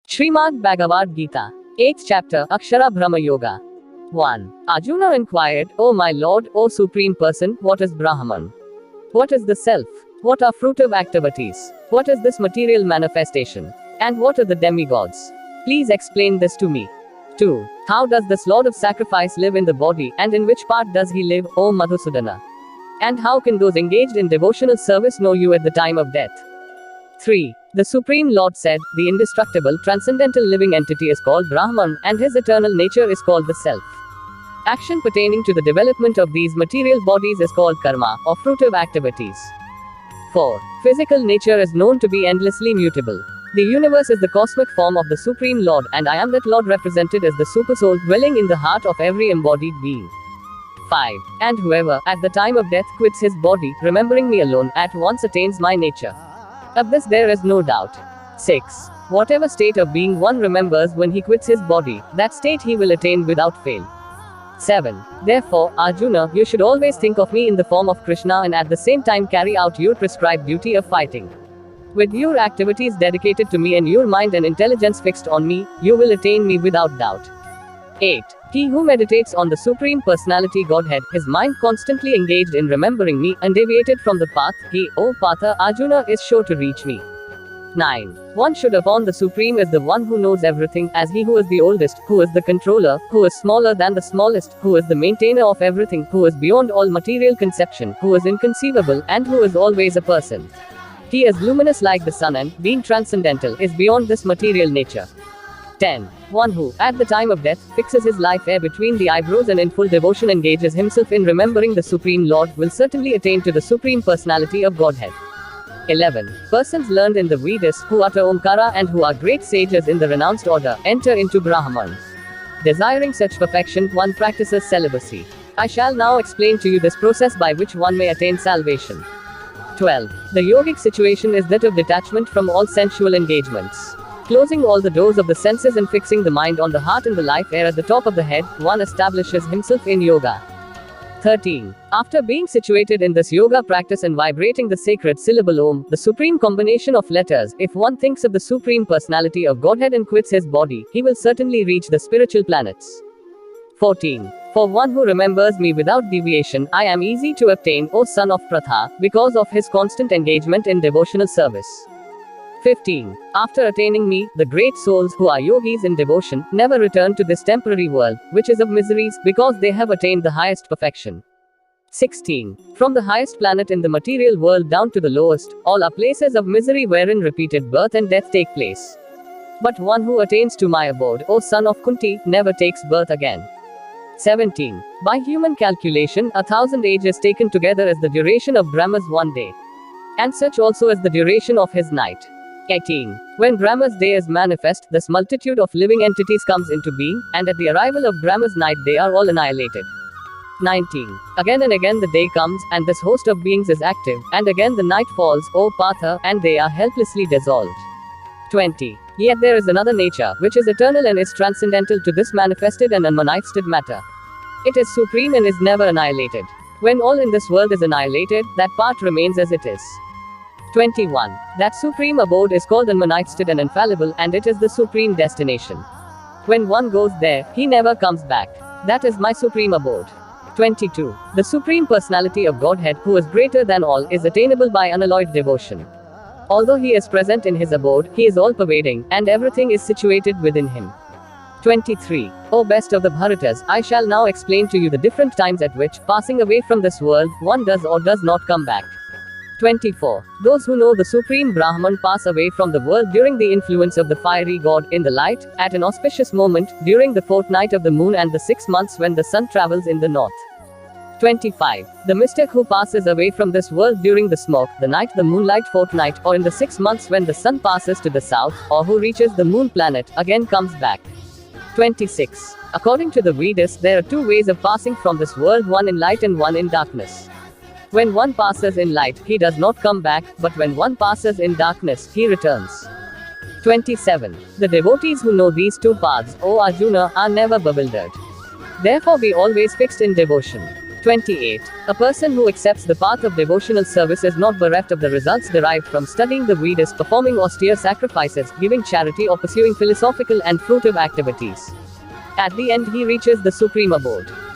Srimad Bhagavad Geeta, 8th chapter, Akshara Brahma Yoga. 1. Arjuna inquired, O my Lord, O Supreme Person, what is Brahman? What is the self? What are fruitive activities? What is this material manifestation? And what are the demigods? Please explain this to me. 2. How does this Lord of Sacrifice live in the body, and in which part does he live, O Madhusudana? And how can those engaged in devotional service know you at the time of death? 3. The Supreme Lord said, the indestructible, transcendental living entity is called Brahman, and his eternal nature is called the Self. Action pertaining to the development of these material bodies is called karma, or fruitive activities. 4. Physical nature is known to be endlessly mutable. The universe is the cosmic form of the Supreme Lord, and I am that Lord represented as the Supersoul dwelling in the heart of every embodied being. 5. And whoever, at the time of death, quits his body, remembering me alone, at once attains my nature. Of this there is no doubt. 6. Whatever state of being one remembers when he quits his body, that state he will attain without fail. 7. Therefore, Arjuna, you should always think of me in the form of Krishna and at the same time carry out your prescribed duty of fighting. With your activities dedicated to me and your mind and intelligence fixed on me, you will attain me without doubt. 8. He who meditates on the Supreme Personality Godhead, his mind constantly engaged in remembering me, undeviated from the path, he, O Partha, Arjuna, is sure to reach me. 9. One should upon the Supreme is the one who knows everything, as he who is the oldest, who is the controller, who is smaller than the smallest, who is the maintainer of everything, who is beyond all material conception, who is inconceivable, and who is always a person. He is luminous like the sun and, being transcendental, is beyond this material nature. 10. One who, at the time of death, fixes his life hair between the eyebrows and in full devotion engages himself in remembering the Supreme Lord, will certainly attain to the Supreme Personality of Godhead. 11. Persons learned in the Vedas, who utter Omkara and who are great sages in the renounced order, enter into Brahman. Desiring such perfection, one practices celibacy. I shall now explain to you this process by which one may attain salvation. 12. The yogic situation is that of detachment from all sensual engagements. Closing all the doors of the senses and fixing the mind on the heart and the life air at the top of the head, one establishes himself in yoga. 13. After being situated in this yoga practice and vibrating the sacred syllable Om, the supreme combination of letters, if one thinks of the Supreme Personality of Godhead and quits his body, he will certainly reach the spiritual planets. 14. For one who remembers me without deviation, I am easy to obtain, O son of Pratha, because of his constant engagement in devotional service. 15. After attaining me, the great souls who are yogis in devotion, never return to this temporary world, which is of miseries, because they have attained the highest perfection. 16. From the highest planet in the material world down to the lowest, all are places of misery wherein repeated birth and death take place. But one who attains to my abode, O son of Kunti, never takes birth again. 17. By human calculation, 1,000 ages taken together is the duration of Brahma's one day. And such also is the duration of his night. 18. When Brahma's day is manifest, this multitude of living entities comes into being, and at the arrival of Brahma's night they are all annihilated. 19. Again and again the day comes, and this host of beings is active, and again the night falls, O Partha, and they are helplessly dissolved. 20. Yet there is another nature, which is eternal and is transcendental to this manifested and unmanifested matter. It is supreme and is never annihilated. When all in this world is annihilated, that part remains as it is. 21. That supreme abode is called unmanifested and infallible, and it is the supreme destination. When one goes there, he never comes back. That is my supreme abode. 22. The Supreme Personality of Godhead, who is greater than all, is attainable by unalloyed devotion. Although he is present in his abode, he is all-pervading, and everything is situated within him. 23. O best of the Bharatas, I shall now explain to you the different times at which, passing away from this world, one does or does not come back. 24. Those who know the Supreme Brahman pass away from the world during the influence of the fiery god, in the light, at an auspicious moment, during the fortnight of the moon and the 6 months when the sun travels in the north. 25. The mystic who passes away from this world during the smoke, the night, the moonlight fortnight, or in the 6 months when the sun passes to the south, or who reaches the moon planet, again comes back. 26. According to the Vedas, there are two ways of passing from this world, one in light and one in darkness. When one passes in light, he does not come back, but when one passes in darkness, he returns. 27. The devotees who know these two paths, O Arjuna, are never bewildered. Therefore be always fixed in devotion. 28. A person who accepts the path of devotional service is not bereft of the results derived from studying the Vedas, performing austere sacrifices, giving charity, or pursuing philosophical and fruitive activities. At the end, he reaches the supreme abode.